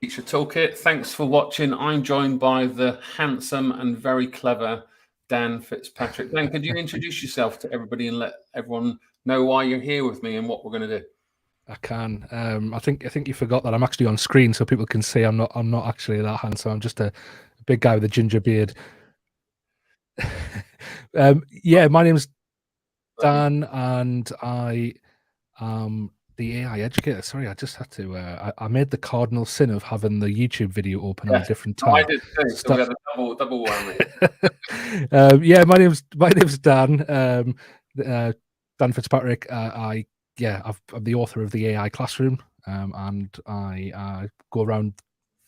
Teacher Toolkit. Thanks for watching. I'm joined by the handsome and very clever Dan Fitzpatrick. Dan, could you introduce yourself to everybody and let everyone know why you're here with me and what we're going to do? I can. I think you forgot that I'm actually on screen, so people can see I'm not actually that handsome. I'm just a big guy with a ginger beard. Yeah, my name's Dan, and I am the AI educator. Sorry, I just had to. I made the cardinal sin of having the YouTube video open on a different tab. I did too. So we had a double whammy. Yeah, my name's Dan. Dan Fitzpatrick. I'm the author of the AI Classroom, and I go around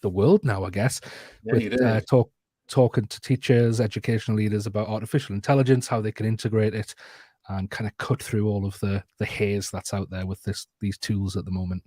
the world now, I guess, with talking to teachers, educational leaders about artificial intelligence, how they can integrate it, and kind of cut through all of the haze that's out there with these tools at the moment.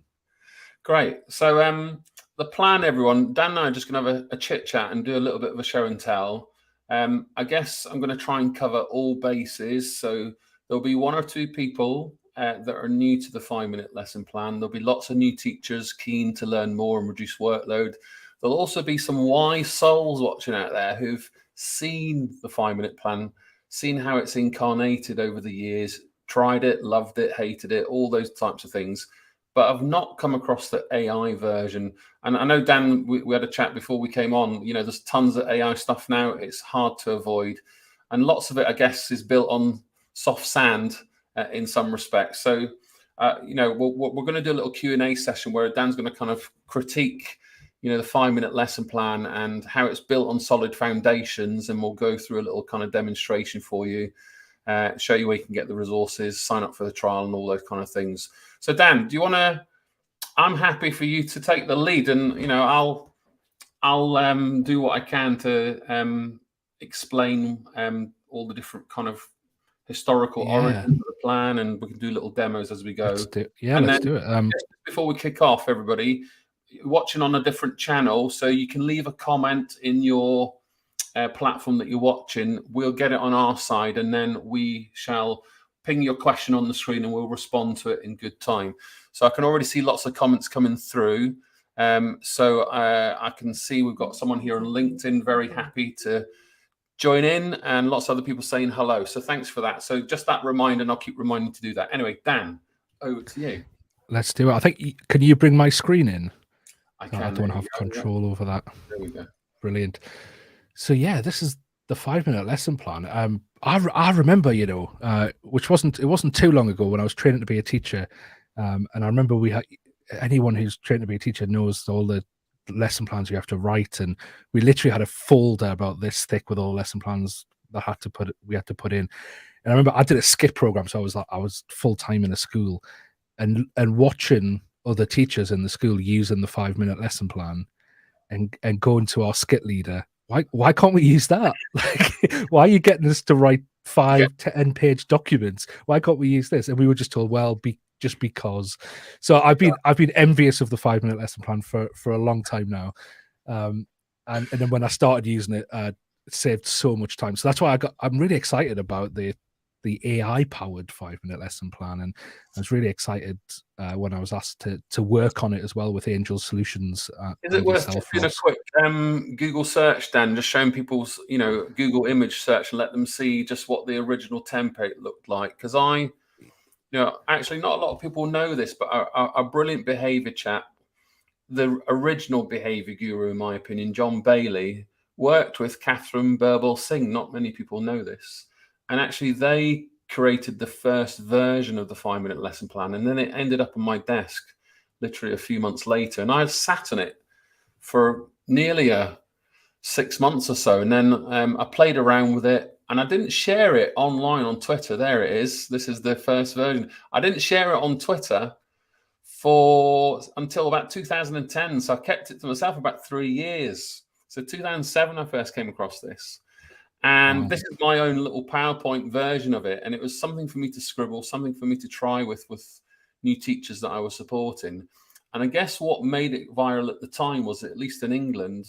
Great. So the plan, everyone, Dan and I are just going to have a chit chat and do a little bit of a show and tell. I guess I'm going to try and cover all bases. So there'll be one or two people that are new to the 5-minute lesson plan. There'll be lots of new teachers keen to learn more and reduce workload. There'll also be some wise souls watching out there who've seen the 5-minute plan, seen how it's incarnated over the years, tried it, loved it, hated it, all those types of things. But I've not come across the AI version. And I know, Dan, we had a chat before we came on. You know, there's tons of AI stuff now. It's hard to avoid. And lots of it, I guess, is built on soft sand in some respects. So, you know, we're going to do a little Q&A session where Dan's going to kind of critique, you know, the 5-minute lesson plan and how it's built on solid foundations. And we'll go through a little kind of demonstration for you, show you where you can get the resources, sign up for the trial and all those kind of things. So Dan, do you want to? I'm happy for you to take the lead, and you know I'll do what I can to explain all the different kind of historical origins of the plan, and we can do little demos as we go. Let's do it. Just before we kick off, everybody watching on a different channel, so you can leave a comment in your platform that you're watching. We'll get it on our side, and then we shall ping your question on the screen and we'll respond to it in good time. So I can already see lots of comments coming through. So I can see we've got someone here on LinkedIn very happy to join in, and lots of other people saying hello. So thanks for that. So just that reminder, and I'll keep reminding you to do that. Anyway, Dan, over to you. Let's do it. I think, can you bring my screen in? I can. I don't have control over that. There we go. Brilliant. So yeah, this is the 5-minute lesson plan. I remember, you know, which wasn't too long ago when I was training to be a teacher, and I remember we had, anyone who's trained to be a teacher knows all the lesson plans you have to write, and we literally had a folder about this thick with all the lesson plans that we had to put in. And I remember I did a skip program, so I was full time in a school, and watching other teachers in the school using the 5-minute lesson plan, and going to our skit leader. Why can't we use that? Like, why are you getting us to write 5-10-page documents? Why can't we use this? And we were just told, well, just because. So I've been envious of the 5-minute lesson plan for a long time now, and then when I started using it, it saved so much time. So that's why I'm really excited about the AI powered 5-minute lesson plan, and I was really excited when I was asked to work on it as well with Angel Solutions. Is it worth doing a quick Google search, Dan, just showing people's, you know, Google image search and let them see just what the original template looked like? Because you know, actually not a lot of people know this, but our brilliant behavior chap, the original behavior guru, in my opinion, John Bailey, worked with Catherine Birbal-Singh. Not many people know this. And actually, they created the first version of the 5-minute lesson plan. And then it ended up on my desk literally a few months later. And I sat on it for nearly 6 months or so. And then I played around with it. And I didn't share it online on Twitter. There it is. This is the first version. I didn't share it on Twitter until about 2010. So I kept it to myself about 3 years. So 2007, I first came across this. And this is my own little PowerPoint version of it. And it was something for me to scribble, something for me to try with new teachers that I was supporting. And I guess what made it viral at the time was, at least in England,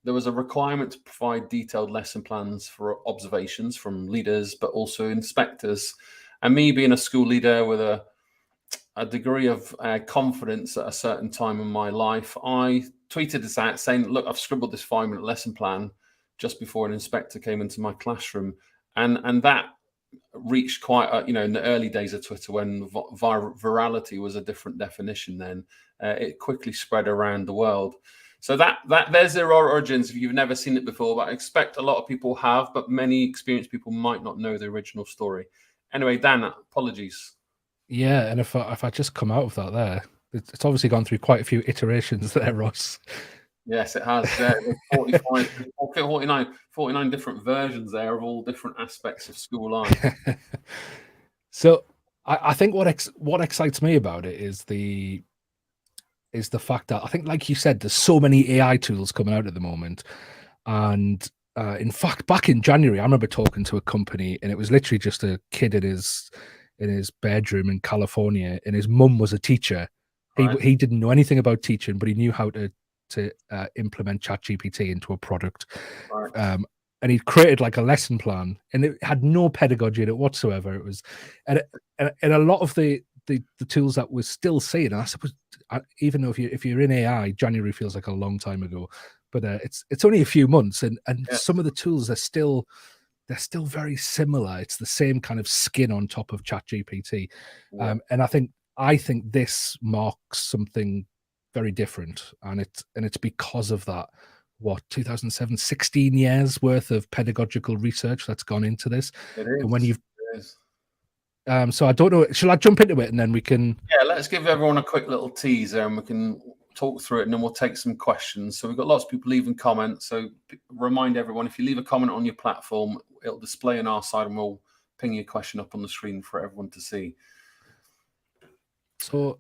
there was a requirement to provide detailed lesson plans for observations from leaders, but also inspectors. And me being a school leader with a a degree of confidence at a certain time in my life, I tweeted this out saying, look, I've scribbled this 5-minute lesson plan just before an inspector came into my classroom. And that reached quite, in the early days of Twitter, when virality was a different definition then, it quickly spread around the world. So that there's their origins if you've never seen it before, but I expect a lot of people have, but many experienced people might not know the original story. Anyway, Dan, apologies. Yeah, and if I just come out of that there, it's obviously gone through quite a few iterations there, Ross. Yes, it has. 49 different versions there of all different aspects of school life. So I think what excites me about it is the fact that I think, like you said, there's so many AI tools coming out at the moment. And in fact, back in January, I remember talking to a company, and it was literally just a kid in his bedroom in California, and his mum was a teacher. Right. He didn't know anything about teaching, but he knew how to implement ChatGPT into a product. Right. And he created like a lesson plan, and it had no pedagogy in it whatsoever. It was, and a lot of the tools that we're still seeing, and I suppose, even though if you're in AI, January feels like a long time ago, but it's only a few months, and Yes. some of the tools are still very similar. It's the same kind of skin on top of ChatGPT, Yeah. and I think this marks something very different, and it's because of that. What, 2007, 16 years worth of pedagogical research that's gone into this. It is. And when you've It is. so I don't know, shall I jump into it and then we can? Yeah, let's give everyone a quick little teaser and we can talk through it, and then we'll take some questions. So we've got lots of people leaving comments. So remind everyone, if you leave a comment on your platform, it'll display on our side and we'll ping your question up on the screen for everyone to see. So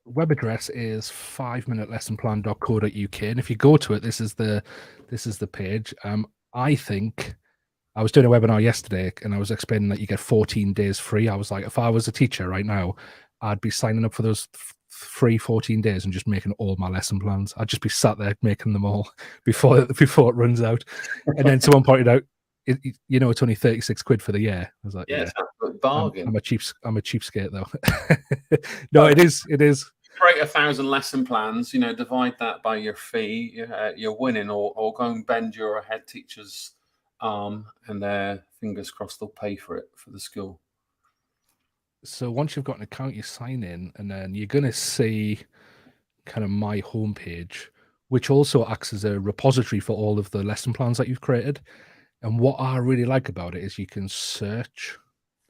web address is 5minutelessonplan.co.uk, and if you go to it, this is the page. I think I was doing a webinar yesterday, and I was explaining that you get 14 days free. I was like, if I was a teacher right now, I'd be signing up for those free 14 days and just making all my lesson plans. I'd just be sat there making them all before it runs out. And then someone pointed out, it's only 36 quid for the year. I was like, yeah, bargain. I'm a cheapskate though. No, it is. Create 1,000 lesson plans, divide that by your fee, you're winning, or go and bend your head teacher's arm, and their fingers crossed they'll pay for it for the school. So once you've got an account, you sign in, and then you're going to see kind of my homepage, which also acts as a repository for all of the lesson plans that you've created. And what I really like about it is you can search.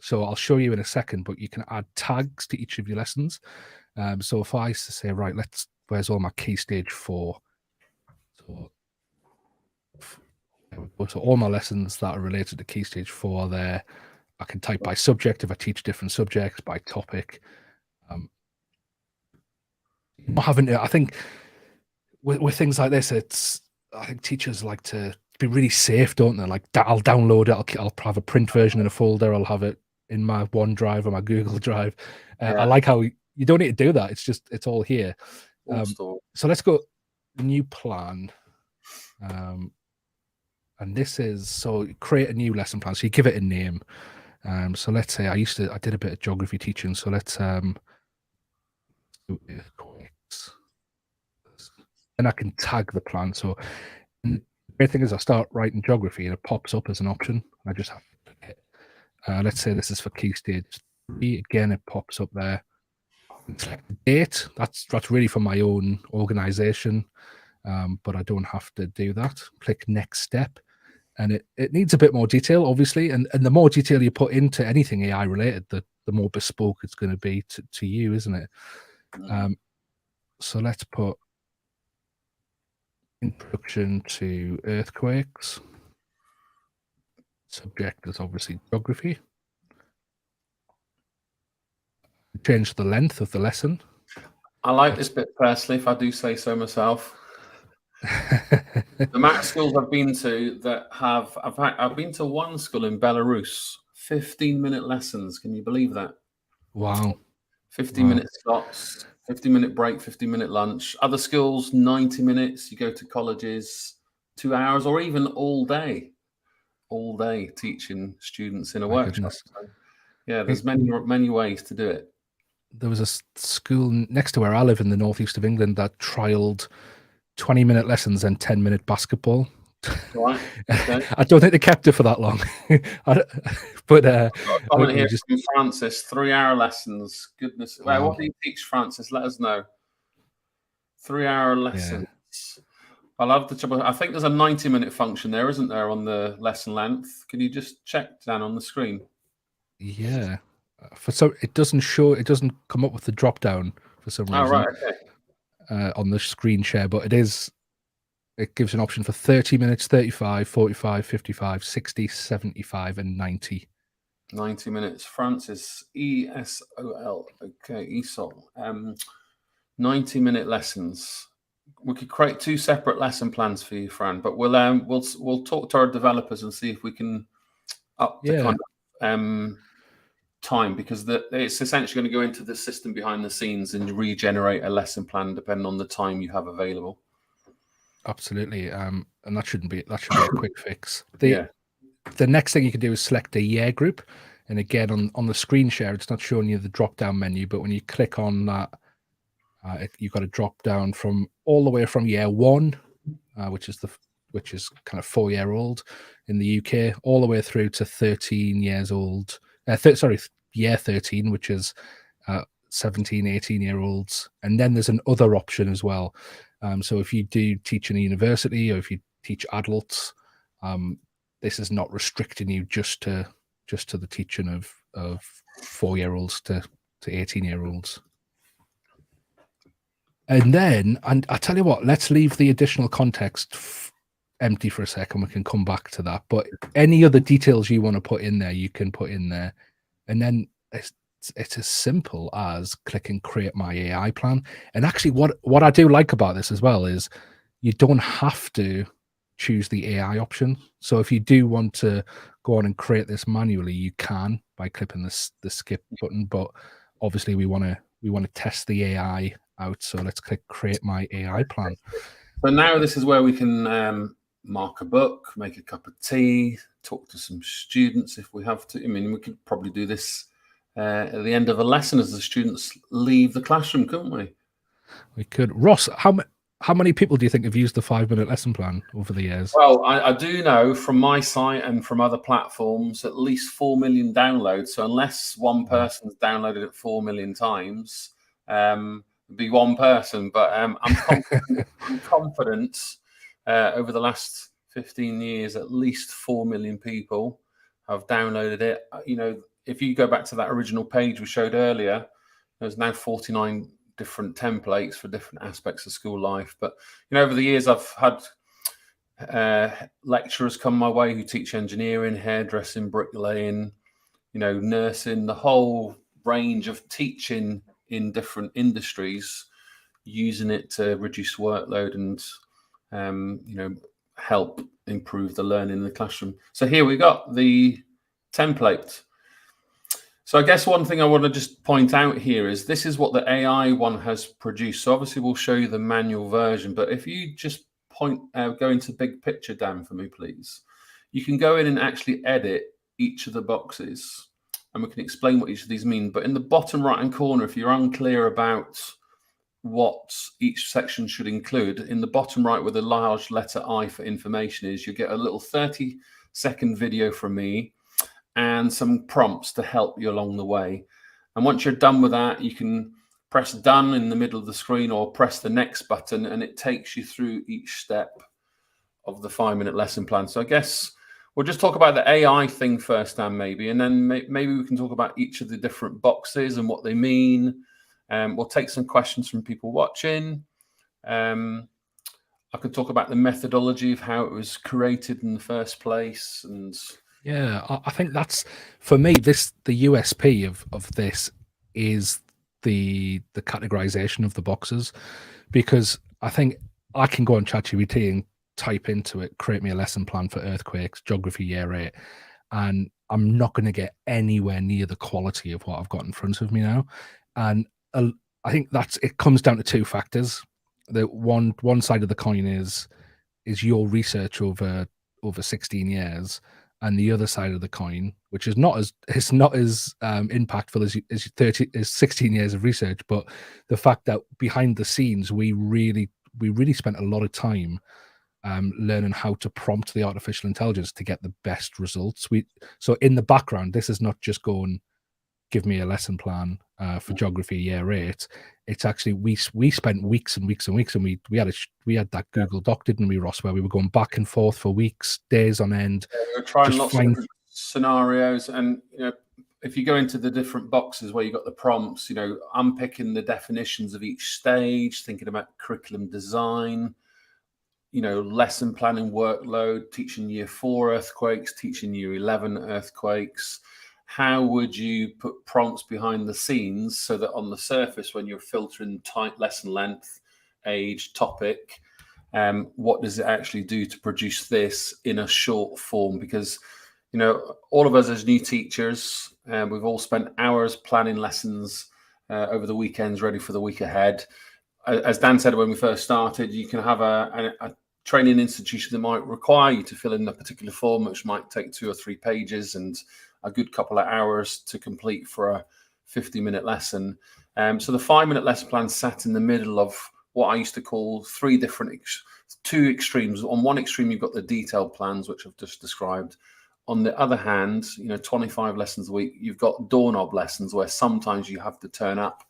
So I'll show you in a second, but you can add tags to each of your lessons. So if I say, right, where's all my key stage 4? So all my lessons that are related to key stage 4 are there. I can type by subject if I teach different subjects, by topic. I think with things like this, I think teachers like to be really safe, don't they? Like, I'll download it. I'll have a print version in a folder. I'll have it in my OneDrive or my Google Drive. I like how you don't need to do that. It's all here. So let's go new plan. And this is, so create a new lesson plan. So you give it a name. So let's say I did a bit of geography teaching. So let's and I can tag the plan. So the great thing is I start writing geography and it pops up as an option. I just have to pick it. Let's say this is for key stage 3. Again, it pops up there. Date, that's really for my own organization, but I don't have to do that. Click next step, and it needs a bit more detail, obviously, and the more detail you put into anything AI related, the more bespoke it's going to be to you, isn't it? So let's put introduction to earthquakes. Subject is obviously geography. Change the length of the lesson. I like this bit personally, if I do say so myself. The amount of schools I've been to that I've been to one school in Belarus, 15-minute lessons. Can you believe that? Wow. 15-minute slots, 50-minute break, 50-minute lunch. Other schools, 90 minutes. You go to colleges, 2 hours, or even all day teaching students in a workshop. So, yeah, there's many ways to do it. there was a school next to where I live in the northeast of England that trialed 20-minute lessons and 10-minute basketball. Right. Okay. I don't think they kept it for that long. But I Comment think here just from Francis: 3-hour lessons. Goodness. Well, wow. what do you teach, Francis? Let us know. 3-hour lessons. I'll have to trouble. I think there's a 90-minute function there, isn't there, on the lesson length? Can you just check, Dan, on the screen? Yeah. For some, it doesn't show. It doesn't come up with the drop down for some reason. Oh, right. Okay. On the screen share, but it gives an option for 30 minutes, 35, 45, 55, 60, 75, and 90. 90 minutes. Francis, ESOL. Okay, ESOL. 90-minute lessons. We could create 2 separate lesson plans for you, Fran, but we'll talk to our developers and see if we can up the kind of time, because it's essentially going to go into the system behind the scenes and regenerate a lesson plan depending on the time you have available. Absolutely. And that should be a quick fix. The next thing you can do is select a year group. And again, on the screen share, it's not showing you the drop down menu, but when you click on that, you've got a drop down from all the way from year 1, which is kind of 4-year-old in the UK, all the way through to 13 years old. Year 13, which is 17, 18-year-olds. And then there's an other option as well. So if you do teach in a university or if you teach adults, this is not restricting you just to the teaching of 4-year-olds to 18-year-olds. And then, and I tell you what, let's leave the additional context empty for a second. We can come back to that. But any other details you want to put in there, you can put in there. And then it's as simple as clicking create my AI plan. And actually what I do like about this as well is you don't have to choose the AI option. So if you do want to go on and create this manually, you can by clicking the skip button. But obviously we want to test the AI out. So let's click create my AI plan. So now this is where we can mark a book, make a cup of tea, talk to some students if we have to. I mean, we could probably do this at the end of a lesson as the students leave the classroom, couldn't we? We could. Ross, how many people do you think have used the 5-minute lesson plan over the years? Well, I do know from my site and from other platforms at least 4 million downloads. So unless one person's downloaded it 4 million times, it'd be one person. But I'm confident over the last 15 years, at least 4 million people have downloaded it. You know, if you go back to that original page we showed earlier, there's now 49 different templates for different aspects of school life. But you know, over the years, I've had lecturers come my way who teach engineering, hairdressing, bricklaying, you know, nursing, the whole range of teaching in different industries, using it to reduce workload and you know, help improve the learning in the classroom. So here we got the template. So I guess one thing I want to just point out here is this is what the AI one has produced. So obviously we'll show you the manual version, but if you just go into big picture, Dan, for me, please. You can go in and actually edit each of the boxes and we can explain what each of these mean. But in the bottom right-hand corner, if you're unclear about what each section should include, in the bottom right where the large letter I for information is, you get a little 30-second video from me and some prompts to help you along the way. And once you're done with that, you can press done in the middle of the screen or press the next button and it takes you through each step of the 5-minute lesson plan. So I guess we'll just talk about the AI thing first, Dan, maybe, and then maybe we can talk about each of the different boxes and what they mean. We'll take some questions from people watching. I could talk about the methodology of how it was created in the first place. And yeah, I think that's, for me, the USP of this is the categorization of the boxes, because I think I can go on ChatGPT and type into it, create me a lesson plan for earthquakes, geography year 8, and I'm not going to get anywhere near the quality of what I've got in front of me now. And I think it comes down to 2 factors. The one side of the coin is your research over 16 years, and the other side of the coin, which is not as impactful as 16 years of research, but the fact that behind the scenes we really spent a lot of time learning how to prompt the artificial intelligence to get the best results. So in the background, this is not just going, give me a lesson plan for geography year 8. It's actually we spent weeks and weeks and weeks, and we had that Google Doc, didn't we, Ross, where we were going back and forth for weeks, days on end. We were trying lots of different scenarios, and if you go into the different boxes where you got the prompts, unpicking the definitions of each stage, thinking about curriculum design, lesson planning, workload, teaching year 4 earthquakes, teaching year 11 earthquakes. How would you put prompts behind the scenes so that on the surface, when you're filtering tight lesson length, age, topic, what does it actually do to produce this in a short form? Because, all of us as new teachers, we've all spent hours planning lessons over the weekends, ready for the week ahead. As Dan said when we first started, you can have a training institution that might require you to fill in a particular form, which might take 2 or 3 pages and a good couple of hours to complete for a 50-minute lesson. So the 5-minute lesson plan sat in the middle of what I used to call 2 extremes. On one extreme, you've got the detailed plans, which I've just described. On the other hand, 25 lessons a week, you've got doorknob lessons where sometimes you have to turn up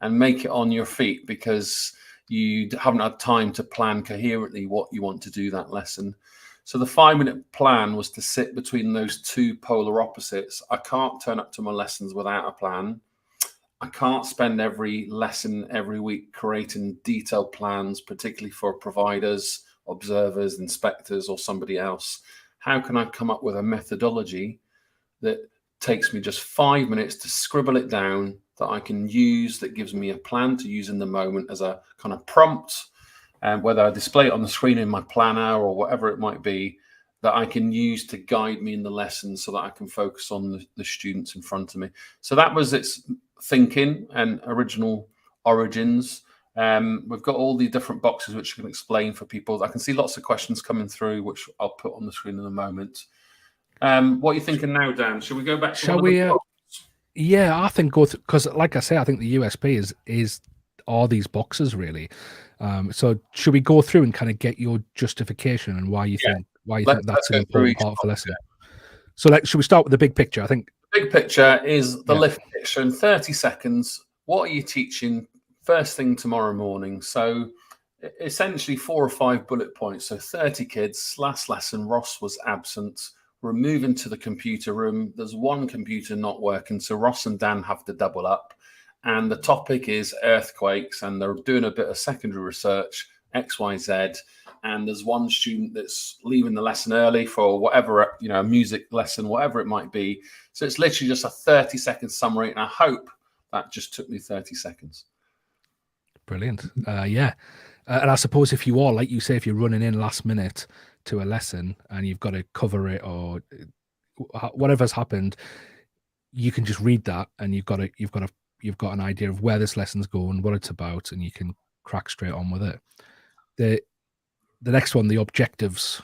and make it on your feet because you haven't had time to plan coherently what you want to do that lesson. So the 5-minute plan was to sit between those 2 polar opposites. I can't turn up to my lessons without a plan. I can't spend every lesson every week creating detailed plans, particularly for providers, observers, inspectors, or somebody else. How can I come up with a methodology that takes me just 5 minutes to scribble it down, that I can use, that gives me a plan to use in the moment as a kind of prompt, and whether I display it on the screen in my planner or whatever it might be, that I can use to guide me in the lesson so that I can focus on the students in front of me. So that was its thinking and original origins. We've got all the different boxes which I can explain for people. I can see lots of questions coming through, which I'll put on the screen in a moment. What are you thinking now, Dan? Should we go back to Shall we? Yeah, I think go because, like I say, I think the USP is all these boxes really. So should we go through and kind of get your justification and why you think that's an important part of the lesson? So, should we start with the big picture? I think the big picture is the lift picture in 30 seconds. What are you teaching first thing tomorrow morning? So essentially 4 or 5 bullet points. So 30 kids, last lesson, Ross was absent. We're moving to the computer room. There's one computer not working. So Ross and Dan have to double up. And the topic is earthquakes. And they're doing a bit of secondary research, XYZ. And there's one student that's leaving the lesson early for whatever, a music lesson, whatever it might be. So it's literally just a 30-second summary. And I hope that just took me 30 seconds. Brilliant. And I suppose if you are, like you say, if you're running in last minute to a lesson and you've got to cover it or whatever's happened, you can just read that and you've got an idea of where this lesson's going, what it's about, and you can crack straight on with it. The next one, the objectives.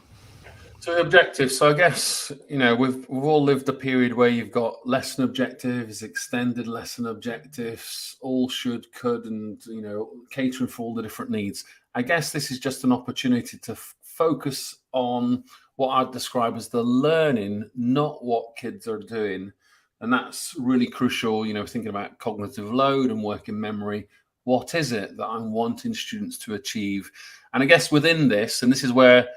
So the objectives. So I guess, we've all lived a period where you've got lesson objectives, extended lesson objectives, all should, could, and, catering for all the different needs. I guess this is just an opportunity to focus on what I'd describe as the learning, not what kids are doing. And that's really crucial, thinking about cognitive load and working memory. What is it that I'm wanting students to achieve? And I guess within this, and this is where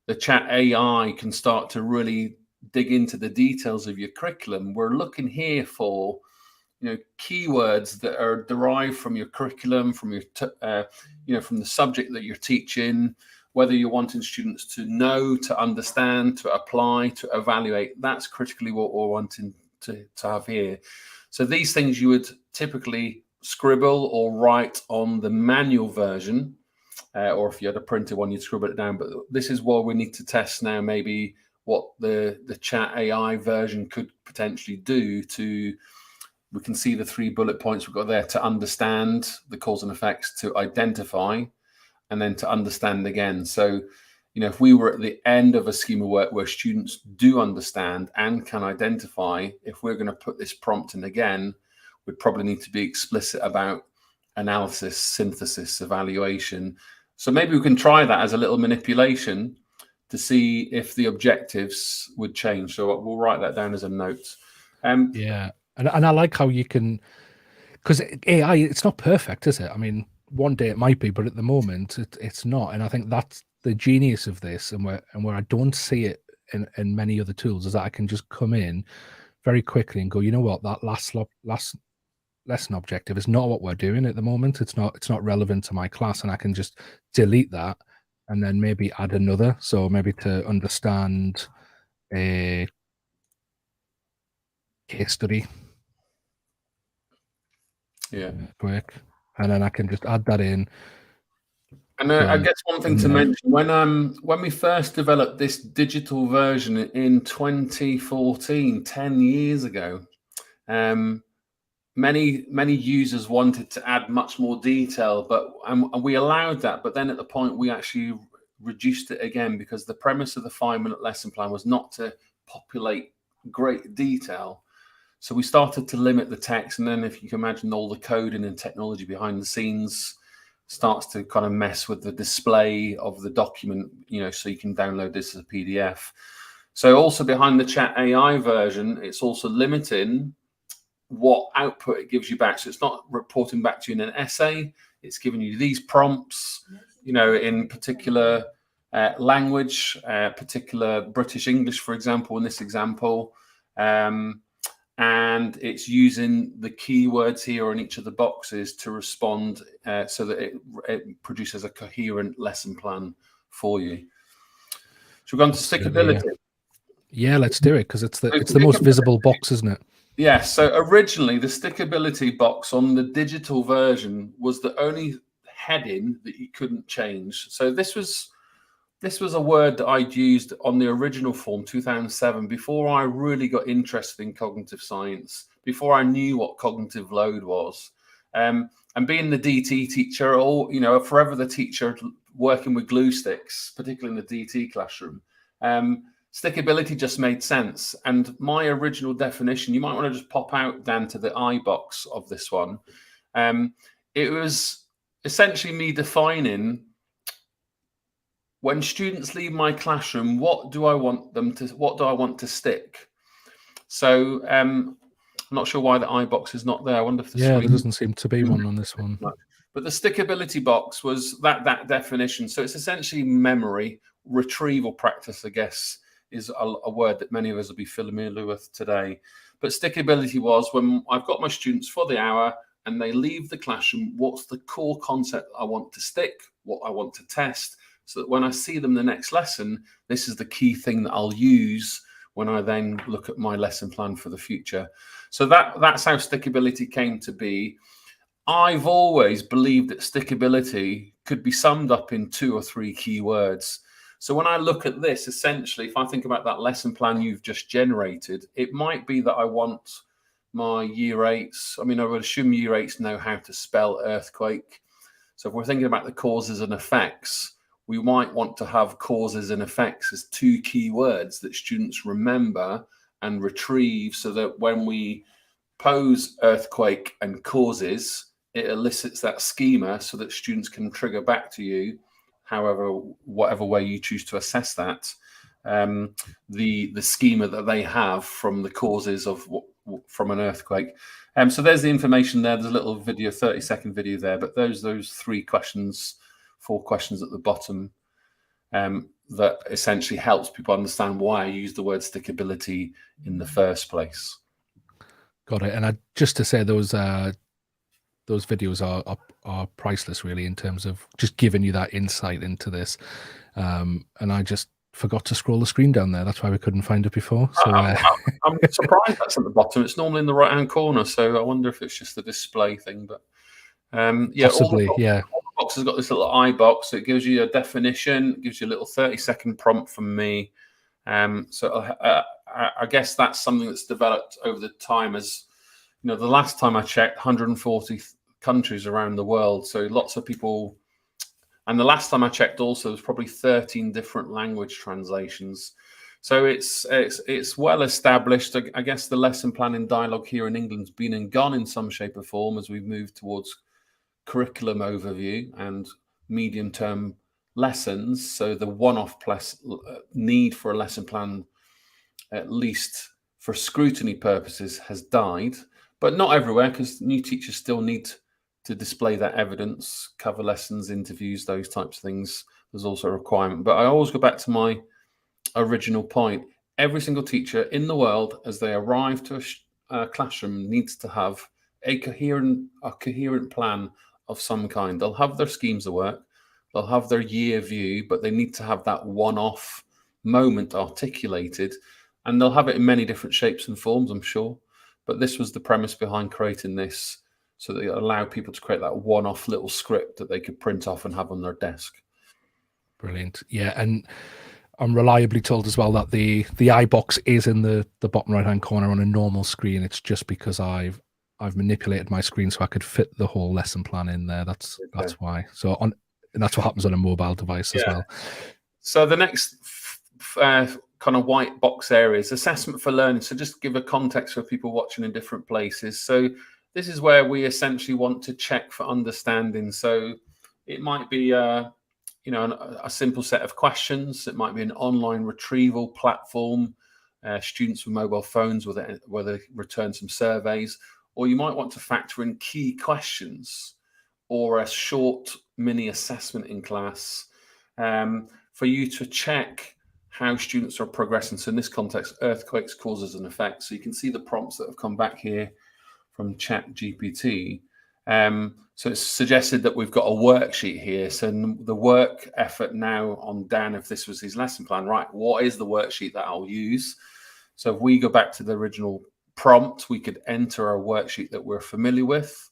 the chat AI can start to really dig into the details of your curriculum, we're looking here for, keywords that are derived from your curriculum, from your, from the subject that you're teaching, whether you're wanting students to know, to understand, to apply, to evaluate. That's critically what we're wanting to have here. So these things you would typically scribble or write on the manual version, or if you had a printed one, you'd scribble it down. But this is what we need to test now, maybe what the chat AI version could potentially do to, we can see the 3 bullet points we've got there: to understand the cause and effects, to identify, and then to understand again. So if we were at the end of a scheme of work where students do understand and can identify, if we're going to put this prompt in again, we'd probably need to be explicit about analysis, synthesis, evaluation. So maybe we can try that as a little manipulation to see if the objectives would change. So we'll write that down as a note. Yeah, and I like how you can, because AI, it's not perfect, is it? I mean, one day it might be, but at the moment it's not. And I think that's the genius of this, and where I don't see it in many other tools, is that I can just come in very quickly and go, you know what, that last lesson objective is not what we're doing at the moment. It's not relevant to my class, and I can just delete that and then maybe add another. So maybe to understand a case study. Yeah. Quick. And then I can just add that in. And I guess one thing to mention, when we first developed this digital version in 2014, 10 years ago, many users wanted to add much more detail, but we allowed that. But then at the point, we actually reduced it again, because the premise of the 5-minute lesson plan was not to populate great detail. So we started to limit the text, and then if you can imagine, all the coding and technology behind the scenes starts to kind of mess with the display of the document, so you can download this as a PDF. So also behind the Chat AI version, it's also limiting what output it gives you back. So it's not reporting back to you in an essay. It's giving you these prompts, in particular language, particular British English, for example, in this example. And it's using the keywords here in each of the boxes to respond, so that it produces a coherent lesson plan for you. Should we go on to stickability? Yeah, let's do it, because it's the most visible box, isn't it? Yeah. So originally, the stickability box on the digital version was the only heading that you couldn't change. So this was a word that I'd used on the original form, 2007, before I really got interested in cognitive science, before I knew what cognitive load was. And being the DT teacher, forever the teacher working with glue sticks, particularly in the DT classroom, stickability just made sense. And my original definition, you might want to just pop out, Dan, to the I box of this one. It was essentially me defining, when students leave my classroom, what do I want to stick? So I'm not sure why the iBox is not there. I wonder if there doesn't seem to be one on this one. But the stickability box was that definition. So it's essentially memory retrieval practice, I guess, is a word that many of us will be familiar with today. But stickability was, when I've got my students for the hour and they leave the classroom, what's the core concept I want to stick, what I want to test, so that when I see them the next lesson, this is the key thing that I'll use when I then look at my lesson plan for the future. So that's how stickability came to be. I've always believed that stickability could be summed up in 2 or 3 key words. So when I look at this, essentially, if I think about that lesson plan you've just generated, it might be that I want my year 8s. I mean, I would assume year 8s know how to spell earthquake. So if we're thinking about the causes and effects, we might want to have causes and effects as 2 key words that students remember and retrieve, so that when we pose earthquake and causes, it elicits that schema so that students can trigger back to you, whatever way you choose to assess that, the schema that they have from the causes from an earthquake. So there's the information there. There's a little video, 30-second video there, but those 4 questions at the bottom, that essentially helps people understand why I use the word stickability in the first place. Got it. And just to say, those videos are priceless, really, in terms of just giving you that insight into this. And I just forgot to scroll the screen down there. That's why we couldn't find it before. So I'm surprised that's at the bottom. It's normally in the right-hand corner, so I wonder if it's just the display thing. But possibly, all the box has got this little I box. So it gives you a definition, it gives you a little 30-second prompt from me. So I guess that's something that's developed over the time. As the last time I checked, 140 countries around the world. So lots of people. And the last time I checked also, there's probably 13 different language translations. So it's well established. I guess the lesson planning dialogue here in England's been and gone in some shape or form as we've moved towards curriculum overview and medium-term lessons. So the one-off need for a lesson plan, at least for scrutiny purposes, has died, but not everywhere, because new teachers still need to display that evidence, cover lessons, interviews, those types of things. There's also a requirement. But I always go back to my original point. Every single teacher in the world, as they arrive to a classroom, needs to have a coherent plan of some kind. They'll have their schemes of work, they'll have their year view, but they need to have that one-off moment articulated, and they'll have it in many different shapes and forms, I'm sure. But this was the premise behind creating this, so that it allowed people to create that one-off little script that they could print off and have on their desk. Brilliant. Yeah, and I'm reliably told as well that the iBox is in the bottom right-hand corner on a normal screen. It's just because I've manipulated my screen so I could fit the whole lesson plan in there. That's why. So and that's what happens on a mobile device as well. So the next kind of white box area is assessment for learning. So just to give a context for people watching in different places. So this is where we essentially want to check for understanding. So it might be a simple set of questions. It might be an online retrieval platform, students with mobile phones where they return some surveys, or you might want to factor in key questions or a short mini assessment in class for you to check how students are progressing. So in this context, earthquakes, causes and effects. So you can see the prompts that have come back here from ChatGPT. So it's suggested that we've got a worksheet here. So the work effort now on Dan, if this was his lesson plan, right, what is the worksheet that I'll use? So if we go back to the original prompt, we could enter a worksheet that we're familiar with,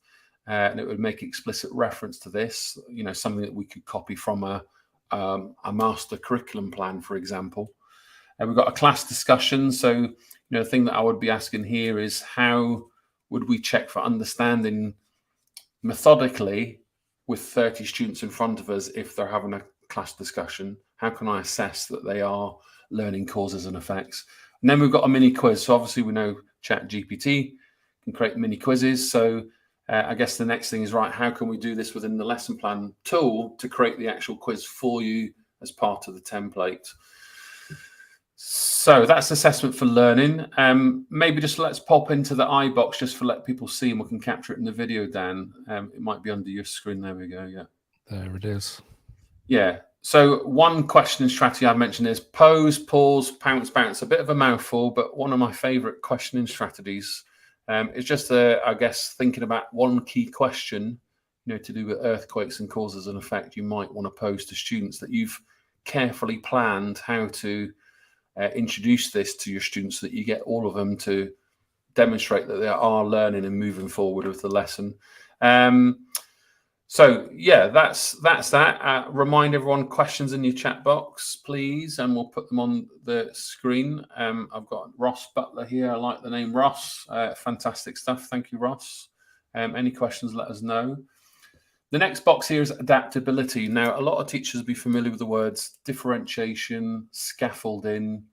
and it would make explicit reference to this, something that we could copy from a master curriculum plan, for example. And we've got a class discussion. So, the thing that I would be asking here is, how would we check for understanding methodically with 30 students in front of us if they're having a class discussion? How can I assess that they are learning causes and effects? And then we've got a mini quiz. So obviously we know ChatGPT can create mini quizzes. So I guess the next thing is, right, how can we do this within the lesson plan tool to create the actual quiz for you as part of the template? So that's assessment for learning. Maybe just let's pop into the iBox just for let people see, and we can capture it in the video, Dan. It might be under your screen. There we go. Yeah. There it is. Yeah. So one questioning strategy I mentioned is pose, pause, pounce, bounce. A bit of a mouthful, but one of my favorite questioning strategies. It's just, I guess, thinking about one key question, to do with earthquakes and causes and effect, you might want to pose to students that you've carefully planned how to introduce this to your students, so that you get all of them to demonstrate that they are learning and moving forward with the lesson. So yeah, that's that. Remind everyone, questions in your chat box, please, and we'll put them on the screen. I've got Ross Butler here. I like the name Ross. Fantastic stuff. Thank you, Ross. Any questions, let us know. The next box here is adaptability. Now, a lot of teachers will be familiar with the words differentiation, scaffolding,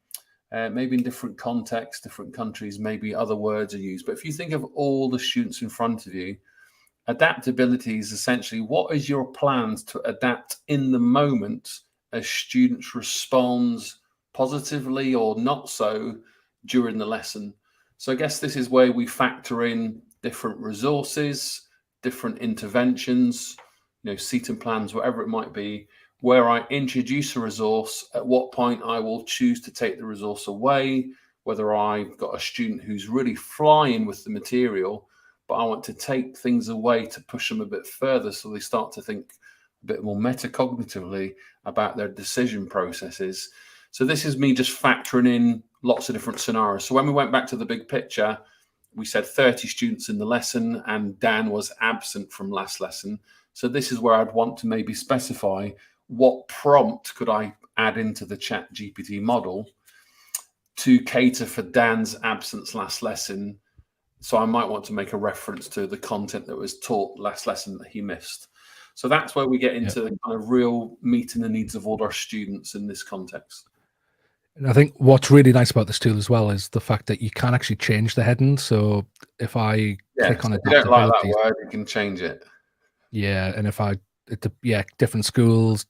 maybe in different contexts, different countries, maybe other words are used. But if you think of all the students in front of you, adaptability is essentially, what is your plans to adapt in the moment as students respond positively or not so during the lesson. So I guess this is where we factor in different resources, different interventions, seating plans, whatever it might be, where I introduce a resource, at what point I will choose to take the resource away, whether I've got a student who's really flying with the material, but I want to take things away to push them a bit further so they start to think a bit more metacognitively about their decision processes. So this is me just factoring in lots of different scenarios. So when we went back to the big picture, we said 30 students in the lesson and Dan was absent from last lesson. So this is where I'd want to maybe specify what prompt could I add into the ChatGPT model to cater for Dan's absence last lesson. So I might want to make a reference to the content that was taught last lesson that he missed. So that's where we get into Yeah. the kind of real meeting the needs of all our students in this context. And I think what's really nice about this tool as well is the fact that you can actually change the heading. So if I click on So if you don't like that adaptability, word, you can change it. yeah, and if I, different schools,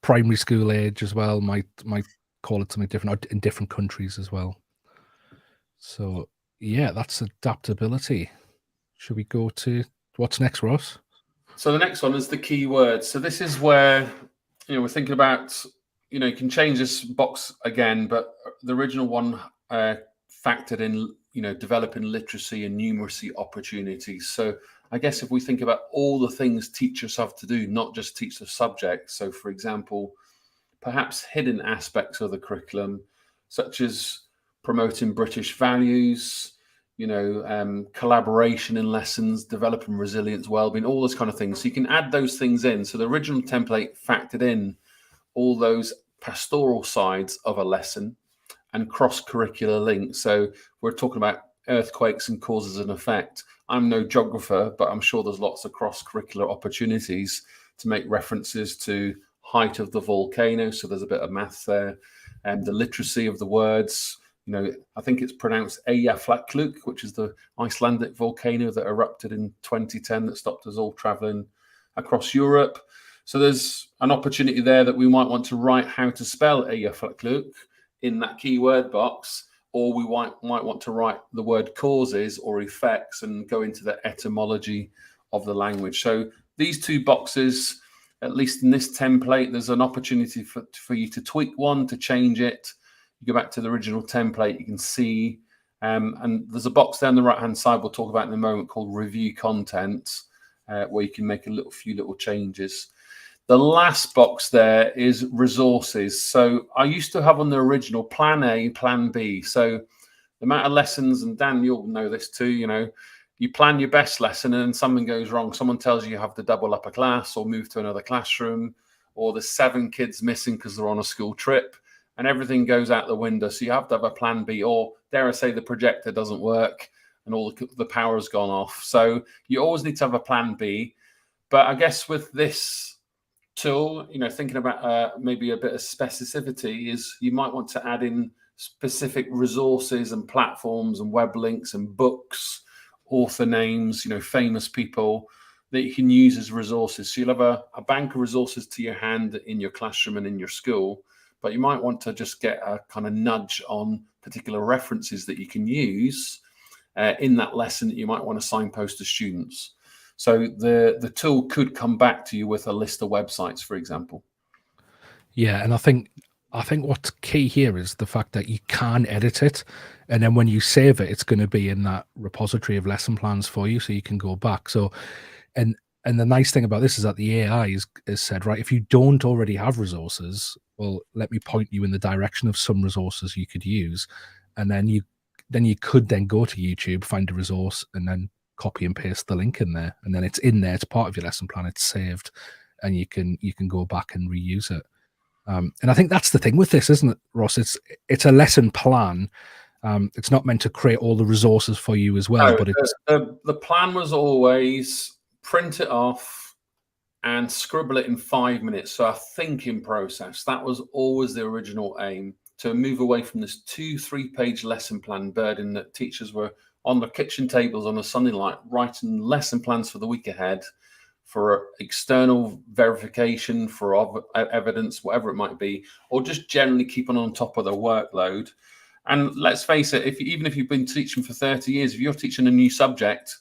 primary school age as well, might call it something different, or in different countries as well. So yeah, that's adaptability. Should we go to what's next, Ross? So the next one is the keyword. So this is where, we're thinking about, you can change this box again, but the original one factored in, developing literacy and numeracy opportunities. So I guess if we think about all the things teachers have to do, not just teach the subject. So for example, perhaps hidden aspects of the curriculum, such as promoting British values, collaboration in lessons, developing resilience, well-being, all those kind of things. So you can add those things in. So the original template factored in all those pastoral sides of a lesson and cross-curricular links. So we're talking about earthquakes and causes and effect. I'm no geographer, but I'm sure there's lots of cross-curricular opportunities to make references to height of the volcano. So there's a bit of math there, and the literacy of the words. I think it's pronounced Eyjafjallajökull, which is the Icelandic volcano that erupted in 2010 that stopped us all traveling across Europe. So there's an opportunity there that we might want to write how to spell Eyjafjallajökull in that keyword box, or we might want to write the word causes or effects and go into the etymology of the language. So these two boxes, at least in this template, there's an opportunity for you to tweak one, to change it. You go back to the original template, you can see, and there's a box down the right-hand side we'll talk about in a moment called review content, where you can make a few little changes. The last box there is resources. So I used to have on the original plan A, plan B. So the amount of lessons, and Dan, you'll know this too, you plan your best lesson and then something goes wrong. Someone tells you have to double up a class or move to another classroom, or there's 7 kids missing because they're on a school trip, and everything goes out the window. So you have to have a plan B, or dare I say the projector doesn't work and all the power's gone off. So you always need to have a plan B. But I guess with this tool, thinking about maybe a bit of specificity, is you might want to add in specific resources and platforms and web links and books, author names, famous people that you can use as resources. So you'll have a bank of resources to your hand in your classroom and in your school, but you might want to just get a kind of nudge on particular references that you can use in that lesson that you might want to signpost to students. So the tool could come back to you with a list of websites, for example. Yeah, and I think what's key here is the fact that you can edit it, and then when you save it, it's going to be in that repository of lesson plans for you, so you can go back. So, and the nice thing about this is that the AI is said, right, if you don't already have resources, well, let me point you in the direction of some resources you could use, and then you could then go to YouTube, find a resource, and then copy and paste the link in there, and then it's in there. It's part of your lesson plan. It's saved, and you can go back and reuse it. And I think that's the thing with this, isn't it, Ross? It's a lesson plan. It's not meant to create all the resources for you as well. No, but it's the plan was always print it off and scribble it in 5 minutes. So a thinking process. That was always the original aim, to move away from this 2-3 page lesson plan burden that teachers were on the kitchen tables on a Sunday night writing lesson plans for the week ahead, for external verification, for evidence, whatever it might be, or just generally keeping on top of their workload. And let's face it, even if you've been teaching for 30 years, if you're teaching a new subject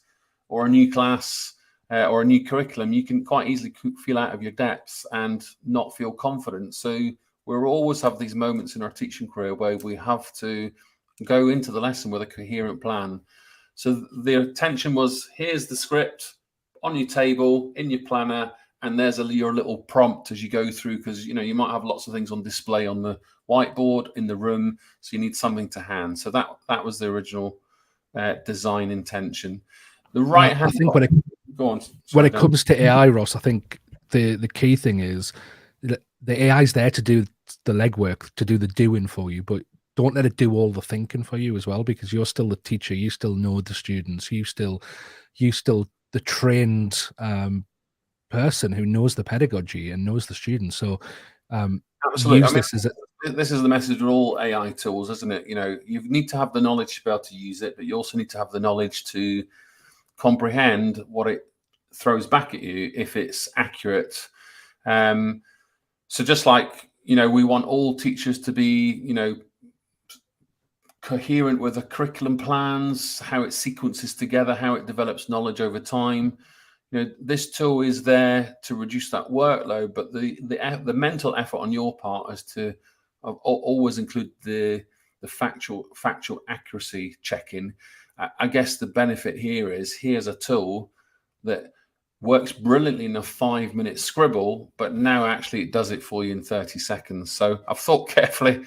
or a new class or a new curriculum, you can quite easily feel out of your depths and not feel confident. So we'll always have these moments in our teaching career where we have to go into the lesson with a coherent plan. So the intention was, here's the script on your table, in your planner, and there's your little prompt as you go through, because you might have lots of things on display on the whiteboard in the room, so you need something to hand. So that was the original design intention. The right hand. I think go on. When it comes to AI, Ross, I think the key thing is that the AI is there to do the legwork, to do the doing for you, but don't let it do all the thinking for you as well, because you're still the teacher. You still know the students. You still the trained person who knows the pedagogy and knows the students. So Absolutely. use this as a, this is the message with all AI tools, isn't it? You know, you need to have the knowledge to be able to use it, but you also need to have the knowledge to comprehend what it throws back at you if it's accurate. So just like, you know, we want all teachers to be, you know, coherent with the curriculum plans, how it sequences together, how it develops knowledge over time. You know, this tool is there to reduce that workload, but the mental effort on your part is to always include the factual accuracy checking. I guess the benefit here is here's a tool that works brilliantly in a 5-minute scribble, but now actually it does it for you in 30 seconds. So I've thought carefully